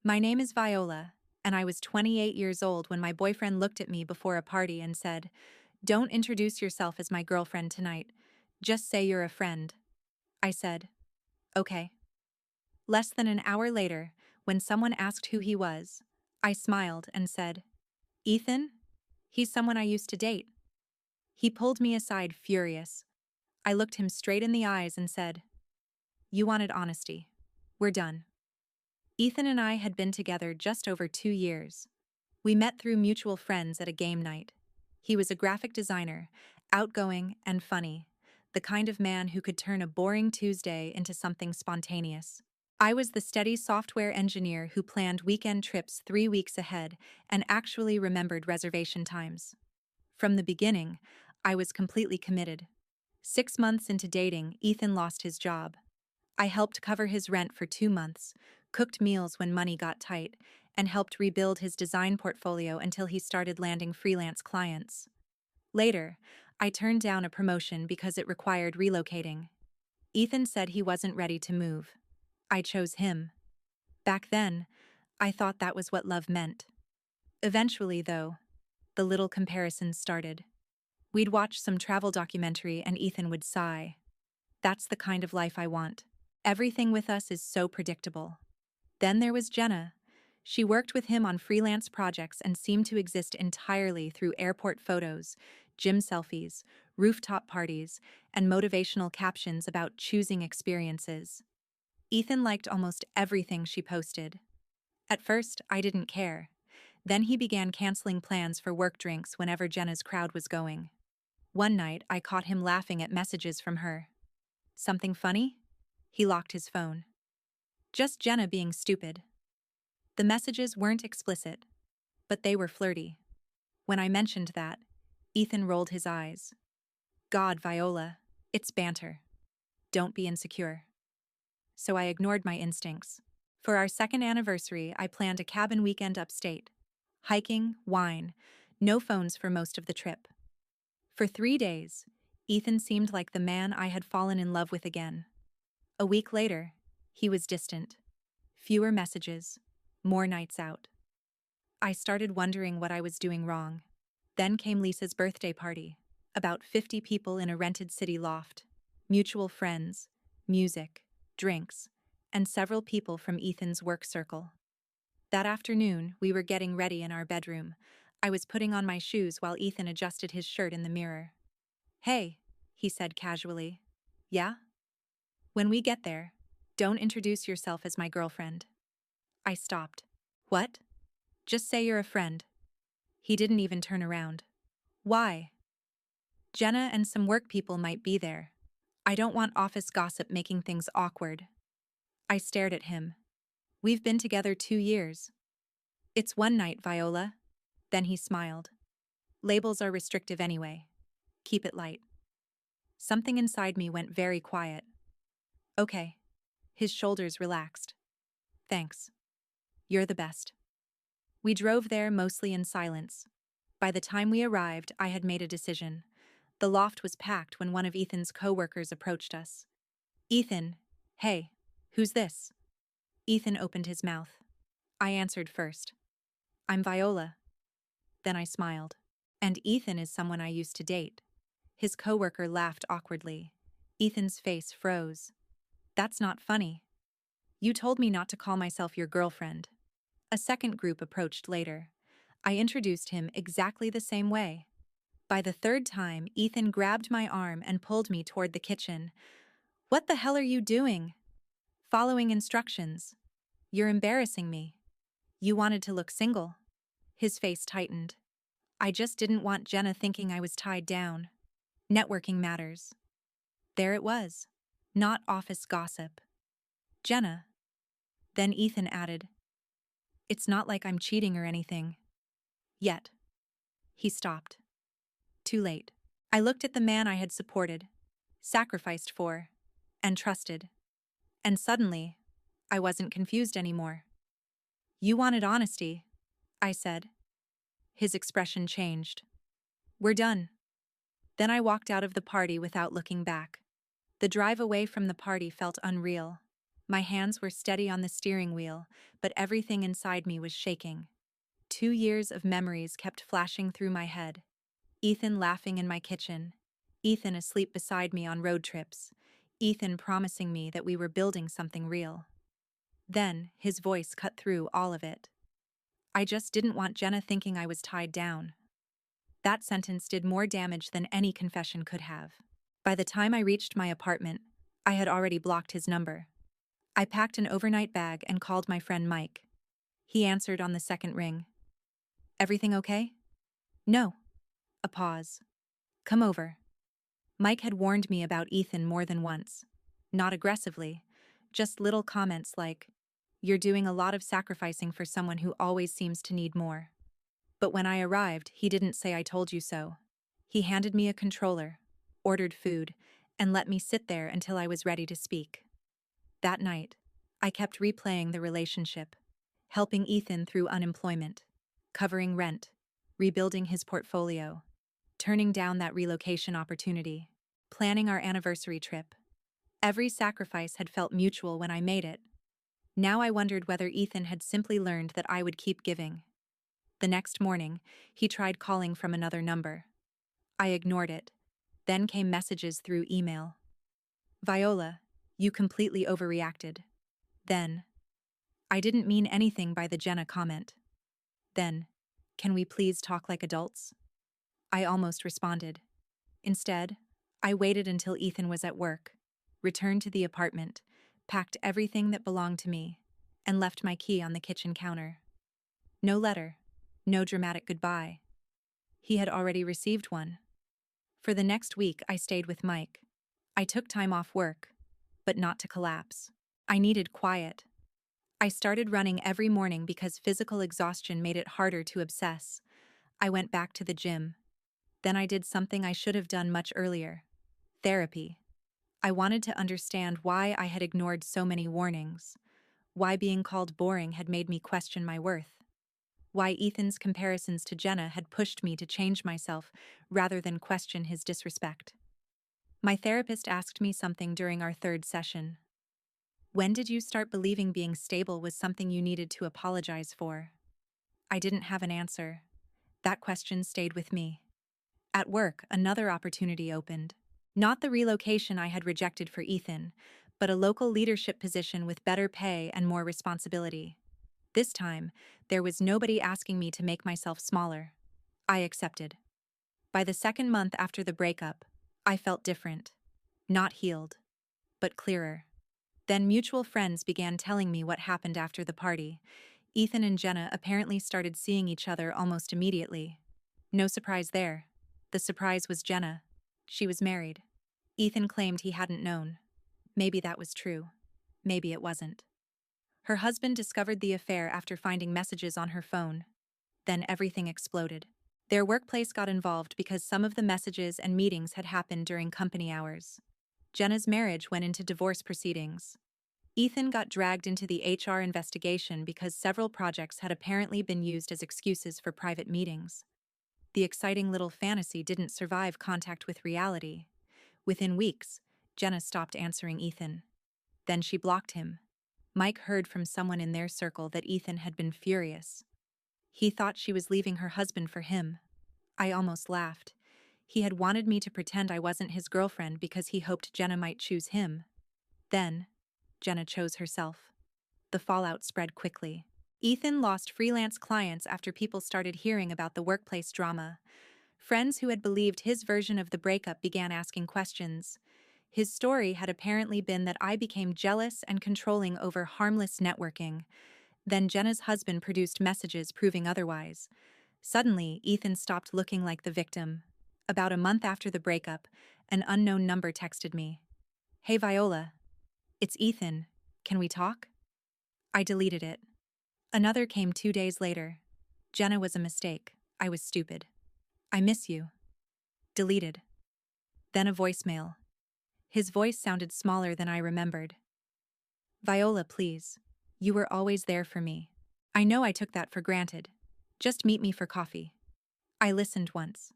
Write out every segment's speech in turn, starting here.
My name is Viola, and I was 28 years old when my boyfriend looked at me before a party and said, "Don't introduce yourself as my girlfriend tonight. Just say you're a friend." I said, "Okay." Less than an hour later, when someone asked who he was, I smiled and said, "Ethan? He's someone I used to date." He pulled me aside furious. I looked him straight in the eyes and said, "You wanted honesty. We're done." Ethan and I had been together just over 2 years. We met through mutual friends at a game night. He was a graphic designer, outgoing and funny, the kind of man who could turn a boring Tuesday into something spontaneous. I was the steady software engineer who planned weekend trips 3 weeks ahead and actually remembered reservation times. From the beginning, I was completely committed. 6 months into dating, Ethan lost his job. I helped cover his rent for 2 months, cooked meals when money got tight, and helped rebuild his design portfolio until he started landing freelance clients. Later, I turned down a promotion because it required relocating. Ethan said he wasn't ready to move. I chose him. Back then, I thought that was what love meant. Eventually, though, the little comparisons started. We'd watch some travel documentary and Ethan would sigh. "That's the kind of life I want. Everything with us is so predictable." Then there was Jenna. She worked with him on freelance projects and seemed to exist entirely through airport photos, gym selfies, rooftop parties, and motivational captions about choosing experiences. Ethan liked almost everything she posted. At first, I didn't care. Then he began canceling plans for work drinks whenever Jenna's crowd was going. One night, I caught him laughing at messages from her. "Something funny?" He locked his phone. "Just Jenna being stupid." The messages weren't explicit, but they were flirty. When I mentioned that, Ethan rolled his eyes. "God, Viola, it's banter. Don't be insecure." So I ignored my instincts. For our second anniversary, I planned a cabin weekend upstate. Hiking, wine, no phones for most of the trip. For 3 days, Ethan seemed like the man I had fallen in love with again. A week later, he was distant. Fewer messages, more nights out. I started wondering what I was doing wrong. Then came Lisa's birthday party. About 50 people in a rented city loft. Mutual friends, music, drinks, and several people from Ethan's work circle. That afternoon, we were getting ready in our bedroom. I was putting on my shoes while Ethan adjusted his shirt in the mirror. "Hey," he said casually. "Yeah?" "When we get there, don't introduce yourself as my girlfriend." I stopped. "What?" "Just say you're a friend." He didn't even turn around. "Why?" "Jenna and some work people might be there. I don't want office gossip making things awkward." I stared at him. "We've been together 2 years. It's one night, Viola." Then he smiled. "Labels are restrictive anyway. Keep it light." Something inside me went very quiet. "Okay." His shoulders relaxed. "Thanks. You're the best." We drove there mostly in silence. By the time we arrived, I had made a decision. The loft was packed when one of Ethan's co-workers approached us. "Ethan, hey, who's this?" Ethan opened his mouth. I answered first. "I'm Viola." Then I smiled. "And Ethan is someone I used to date." His coworker laughed awkwardly. Ethan's face froze. "That's not funny. You told me not to call myself your girlfriend." A second group approached later. I introduced him exactly the same way. By the third time, Ethan grabbed my arm and pulled me toward the kitchen. "What the hell are you doing?" "Following instructions. You're embarrassing me." "You wanted to look single." His face tightened. "I just didn't want Jenna thinking I was tied down. Networking matters." There it was. Not office gossip. "Jenna." Then Ethan added, "It's not like I'm cheating or anything. Yet." He stopped. Too late. I looked at the man I had supported, sacrificed for, and trusted. And suddenly, I wasn't confused anymore. "You wanted honesty," I said. His expression changed. "We're done." Then I walked out of the party without looking back. The drive away from the party felt unreal. My hands were steady on the steering wheel, but everything inside me was shaking. 2 years of memories kept flashing through my head. Ethan laughing in my kitchen. Ethan asleep beside me on road trips. Ethan promising me that we were building something real. Then, his voice cut through all of it. I just didn't want Jenna thinking I was tied down. That sentence did more damage than any confession could have. By the time I reached my apartment, I had already blocked his number. I packed an overnight bag and called my friend Mike. He answered on the second ring. Everything okay? No. A pause. Come over. Mike had warned me about Ethan more than once. Not aggressively, just little comments like, "You're doing a lot of sacrificing for someone who always seems to need more." But when I arrived, he didn't say "I told you so." He handed me a controller, ordered food, and let me sit there until I was ready to speak. That night, I kept replaying the relationship, helping Ethan through unemployment, covering rent, rebuilding his portfolio, turning down that relocation opportunity, planning our anniversary trip. Every sacrifice had felt mutual when I made it. Now I wondered whether Ethan had simply learned that I would keep giving. The next morning, he tried calling from another number. I ignored it. Then came messages through email. Viola, you completely overreacted. Then, I didn't mean anything by the Jenna comment. Then, can we please talk like adults? I almost responded. Instead, I waited until Ethan was at work, returned to the apartment, packed everything that belonged to me, and left my key on the kitchen counter. No letter, no dramatic goodbye. He had already received one. For the next week, I stayed with Mike. I took time off work, but not to collapse. I needed quiet. I started running every morning because physical exhaustion made it harder to obsess. I went back to the gym. Then I did something I should have done much earlier. Therapy. I wanted to understand why I had ignored so many warnings, why being called boring had made me question my worth, why Ethan's comparisons to Jenna had pushed me to change myself rather than question his disrespect. My therapist asked me something during our third session. When did you start believing being stable was something you needed to apologize for? I didn't have an answer. That question stayed with me. At work, another opportunity opened. Not the relocation I had rejected for Ethan, but a local leadership position with better pay and more responsibility. This time, there was nobody asking me to make myself smaller. I accepted. By the second month after the breakup, I felt different. Not healed, but clearer. Then mutual friends began telling me what happened after the party. Ethan and Jenna apparently started seeing each other almost immediately. No surprise there. The surprise was Jenna. She was married. Ethan claimed he hadn't known. Maybe that was true. Maybe it wasn't. Her husband discovered the affair after finding messages on her phone. Then everything exploded. Their workplace got involved because some of the messages and meetings had happened during company hours. Jenna's marriage went into divorce proceedings. Ethan got dragged into the HR investigation because several projects had apparently been used as excuses for private meetings. The exciting little fantasy didn't survive contact with reality. Within weeks, Jenna stopped answering Ethan. Then she blocked him. Mike heard from someone in their circle that Ethan had been furious. He thought she was leaving her husband for him. I almost laughed. He had wanted me to pretend I wasn't his girlfriend because he hoped Jenna might choose him. Then, Jenna chose herself. The fallout spread quickly. Ethan lost freelance clients after people started hearing about the workplace drama. Friends who had believed his version of the breakup began asking questions. His story had apparently been that I became jealous and controlling over harmless networking. Then Jenna's husband produced messages proving otherwise. Suddenly, Ethan stopped looking like the victim. About a month after the breakup, an unknown number texted me. "Hey Viola, it's Ethan. Can we talk?" I deleted it. Another came 2 days later. Jenna was a mistake. I was stupid. "I miss you." Deleted. Then a voicemail. His voice sounded smaller than I remembered. "Viola, please. You were always there for me. I know I took that for granted. Just meet me for coffee." I listened once,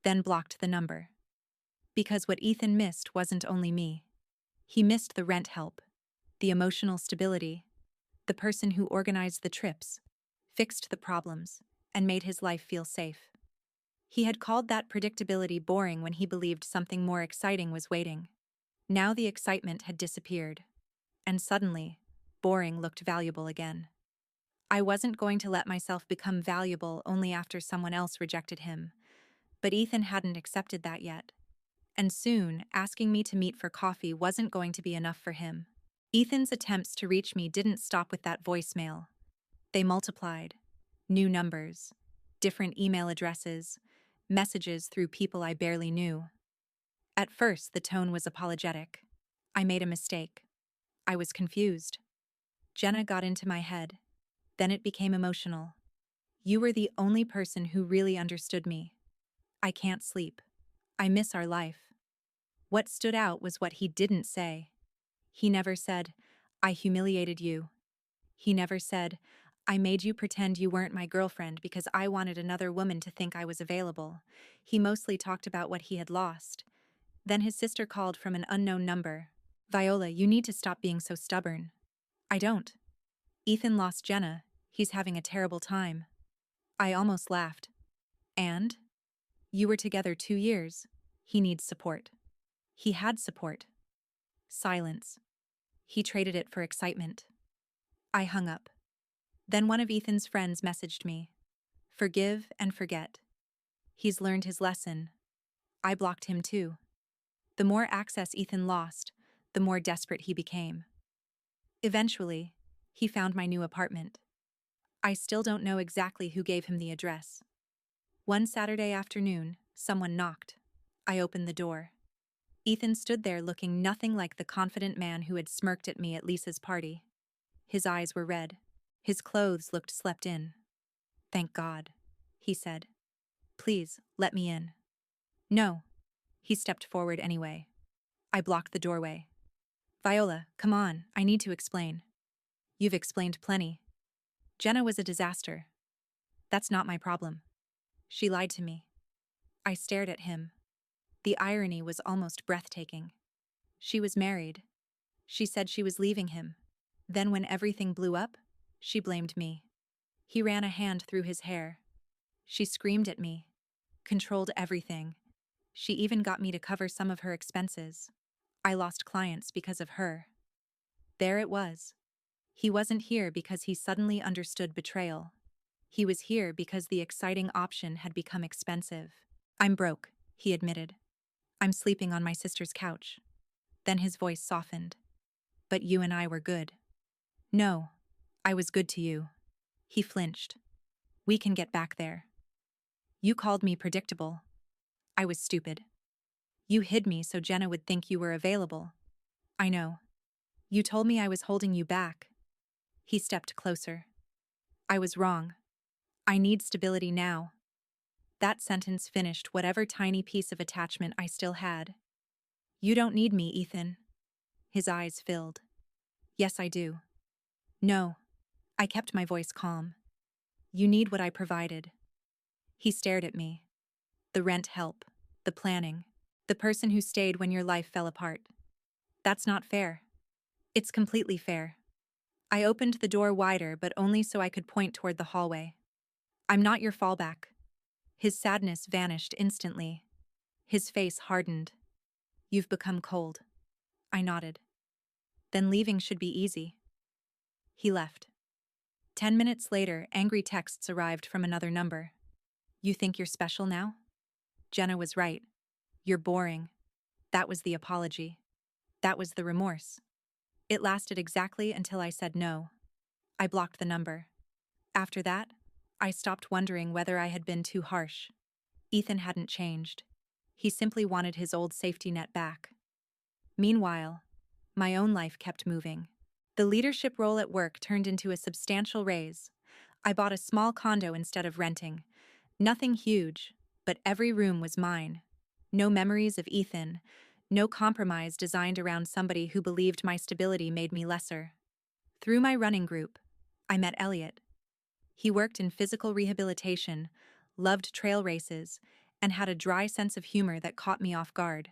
then blocked the number. Because what Ethan missed wasn't only me. He missed the rent help. the emotional stability, the person who organized the trips, fixed the problems, and made his life feel safe. He had called that predictability boring when he believed something more exciting was waiting. Now the excitement had disappeared, and suddenly, boring looked valuable again. I wasn't going to let myself become valuable only after someone else rejected him, but Ethan hadn't accepted that yet. And soon, asking me to meet for coffee wasn't going to be enough for him. Ethan's attempts to reach me didn't stop with that voicemail. They multiplied. New numbers, different email addresses, messages through people I barely knew. At first, the tone was apologetic. I made a mistake. I was confused. Jenna got into my head. Then it became emotional. You were the only person who really understood me. I can't sleep. I miss our life. What stood out was what he didn't say. He never said, I humiliated you. He never said, I made you pretend you weren't my girlfriend because I wanted another woman to think I was available. He mostly talked about what he had lost. Then his sister called from an unknown number. Viola, you need to stop being so stubborn. I don't. Ethan lost Jenna. He's having a terrible time. I almost laughed. And? You were together 2 years. He needs support. He had support. Silence. He traded it for excitement. I hung up. Then one of Ethan's friends messaged me. Forgive and forget. He's learned his lesson. I blocked him too. The more access Ethan lost, the more desperate he became. Eventually, he found my new apartment. I still don't know exactly who gave him the address. One Saturday afternoon, someone knocked. I opened the door. Ethan stood there looking nothing like the confident man who had smirked at me at Lisa's party. His eyes were red. His clothes looked slept in. Thank God, he said. Please, let me in. No. He stepped forward anyway. I blocked the doorway. Viola, come on, I need to explain. You've explained plenty. Jenna was a disaster. That's not my problem. She lied to me. I stared at him. The irony was almost breathtaking. She was married. She said she was leaving him. Then when everything blew up, she blamed me. He ran a hand through his hair. She screamed at me, controlled everything. She even got me to cover some of her expenses. I lost clients because of her. There it was. He wasn't here because he suddenly understood betrayal. He was here because the exciting option had become expensive. I'm broke, he admitted. I'm sleeping on my sister's couch. Then his voice softened. But you and I were good. No, I was good to you. He flinched. We can get back there. You called me predictable. I was stupid. You hid me so Jenna would think you were available. I know. You told me I was holding you back. He stepped closer. I was wrong. I need stability now. That sentence finished whatever tiny piece of attachment I still had. You don't need me, Ethan. His eyes filled. Yes, I do. No. I kept my voice calm. You need what I provided. He stared at me. The rent help, the planning, the person who stayed when your life fell apart. That's not fair. It's completely fair. I opened the door wider, but only so I could point toward the hallway. I'm not your fallback. His sadness vanished instantly. His face hardened. You've become cold. I nodded. Then leaving should be easy. He left. 10 minutes later, angry texts arrived from another number. You think you're special now? Jenna was right. You're boring. That was the apology. That was the remorse. It lasted exactly until I said no. I blocked the number. After that, I stopped wondering whether I had been too harsh. Ethan hadn't changed. He simply wanted his old safety net back. Meanwhile, my own life kept moving. The leadership role at work turned into a substantial raise. I bought a small condo instead of renting. Nothing huge, but every room was mine. No memories of Ethan, no compromise designed around somebody who believed my stability made me lesser. Through my running group, I met Elliot. He worked in physical rehabilitation, loved trail races, and had a dry sense of humor that caught me off guard.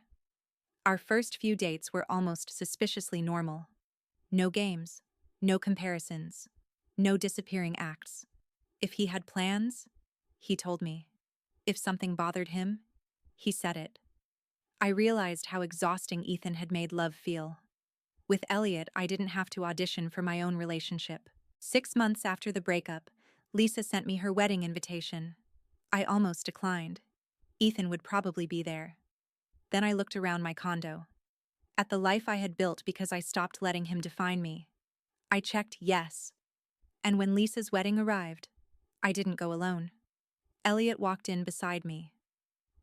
Our first few dates were almost suspiciously normal. No games, no comparisons, no disappearing acts. If he had plans, he told me. If something bothered him, he said it. I realized how exhausting Ethan had made love feel. With Elliot, I didn't have to audition for my own relationship. 6 months after the breakup, Lisa sent me her wedding invitation. I almost declined. Ethan would probably be there. Then I looked around my condo. At the life I had built because I stopped letting him define me. I checked yes. And when Lisa's wedding arrived, I didn't go alone. Elliot walked in beside me.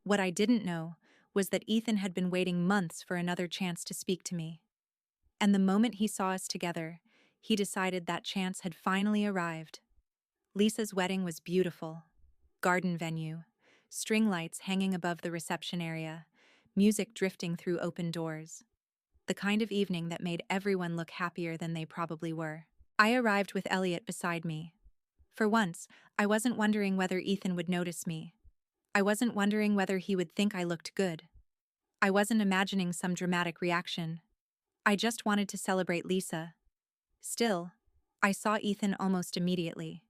What I didn't know was that Ethan had been waiting months for another chance to speak to me. And the moment he saw us together, he decided that chance had finally arrived. Lisa's wedding was beautiful. Garden venue, string lights hanging above the reception area, music drifting through open doors. The kind of evening that made everyone look happier than they probably were. I arrived with Elliot beside me. For once, I wasn't wondering whether Ethan would notice me. I wasn't wondering whether he would think I looked good. I wasn't imagining some dramatic reaction. I just wanted to celebrate Lisa. Still, I saw Ethan almost immediately.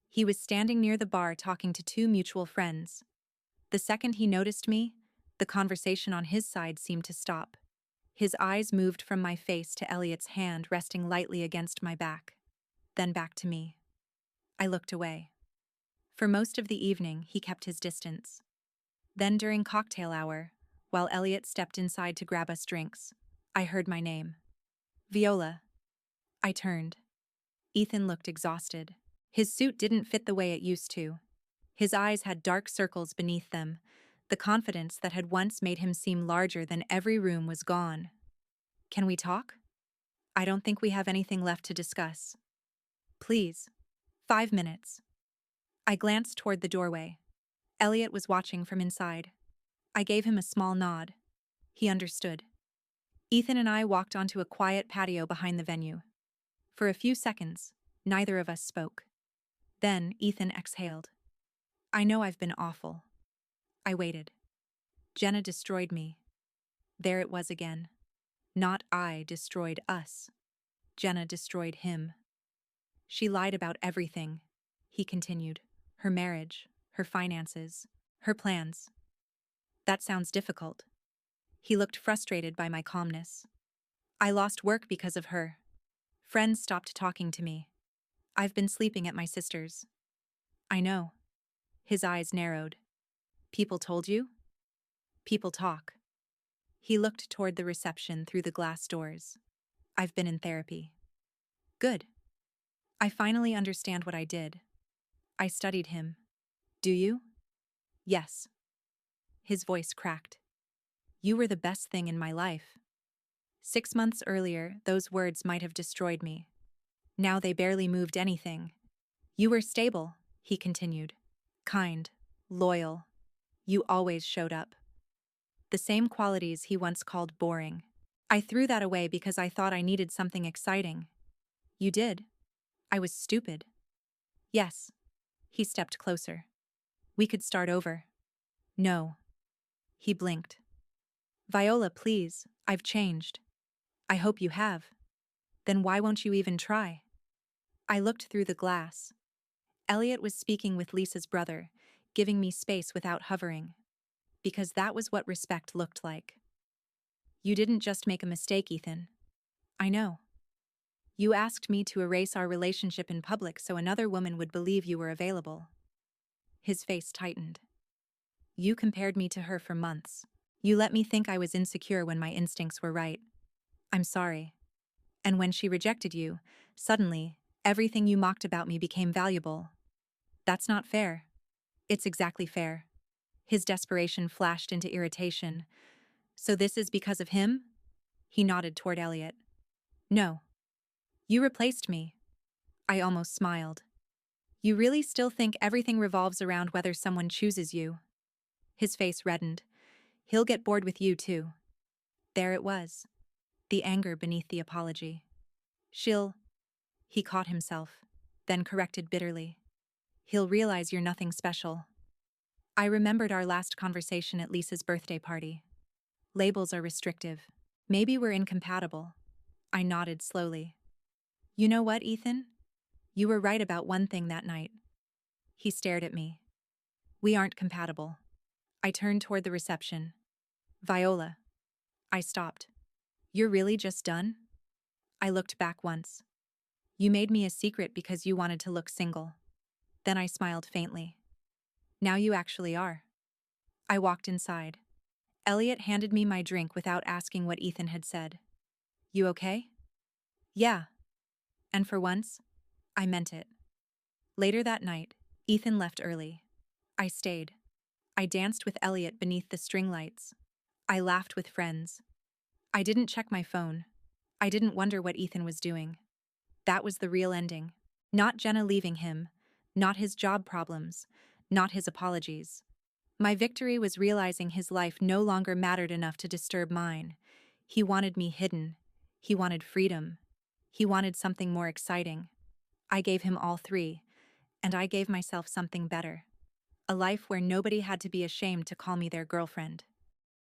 He was standing near the bar talking to two mutual friends. The second he noticed me, the conversation on his side seemed to stop. His eyes moved from my face to Elliot's hand resting lightly against my back, then back to me. I looked away. For most of the evening, he kept his distance. Then during cocktail hour, while Elliot stepped inside to grab us drinks, I heard my name. Viola. I turned. Ethan looked exhausted. His suit didn't fit the way it used to. His eyes had dark circles beneath them. The confidence that had once made him seem larger than every room was gone. Can we talk? I don't think we have anything left to discuss. Please. 5 minutes. I glanced toward the doorway. Elliot was watching from inside. I gave him a small nod. He understood. Ethan and I walked onto a quiet patio behind the venue. For a few seconds, neither of us spoke. Then Ethan exhaled. I know I've been awful. I waited. Jenna destroyed me. There it was again. Not I destroyed us. Jenna destroyed him. She lied about everything, he continued. Her marriage, her finances, her plans. That sounds difficult. He looked frustrated by my calmness. I lost work because of her. Friends stopped talking to me. I've been sleeping at my sister's. I know. His eyes narrowed. People told you? People talk. He looked toward the reception through the glass doors. I've been in therapy. Good. I finally understand what I did. I studied him. Do you? Yes. His voice cracked. You were the best thing in my life. 6 months earlier, those words might have destroyed me. Now they barely moved anything. You were stable, he continued. Kind, loyal. You always showed up. The same qualities he once called boring. I threw that away because I thought I needed something exciting. You did. I was stupid. Yes. He stepped closer. We could start over. No. He blinked. Viola, please, I've changed. I hope you have. Then why won't you even try? I looked through the glass. Elliot was speaking with Lisa's brother, giving me space without hovering. Because that was what respect looked like. You didn't just make a mistake, Ethan. I know. You asked me to erase our relationship in public so another woman would believe you were available. His face tightened. You compared me to her for months. You let me think I was insecure when my instincts were right. I'm sorry. And when she rejected you, suddenly, everything you mocked about me became valuable. That's not fair. It's exactly fair. His desperation flashed into irritation. So this is because of him? He nodded toward Elliot. No. You replaced me. I almost smiled. You really still think everything revolves around whether someone chooses you? His face reddened. He'll get bored with you too. There it was. The anger beneath the apology. He caught himself, then corrected bitterly. He'll realize you're nothing special. I remembered our last conversation at Lisa's birthday party. Labels are restrictive. Maybe we're incompatible. I nodded slowly. You know what, Ethan? You were right about one thing that night. He stared at me. We aren't compatible. I turned toward the reception. Viola. I stopped. You're really just done? I looked back once. You made me a secret because you wanted to look single. Then I smiled faintly. Now you actually are. I walked inside. Elliot handed me my drink without asking what Ethan had said. You okay? Yeah. And for once, I meant it. Later that night, Ethan left early. I stayed. I danced with Elliot beneath the string lights. I laughed with friends. I didn't check my phone. I didn't wonder what Ethan was doing. That was the real ending. Not Jenna leaving him, not his job problems, not his apologies. My victory was realizing his life no longer mattered enough to disturb mine. He wanted me hidden. He wanted freedom. He wanted something more exciting. I gave him all three, and I gave myself something better. A life where nobody had to be ashamed to call me their girlfriend.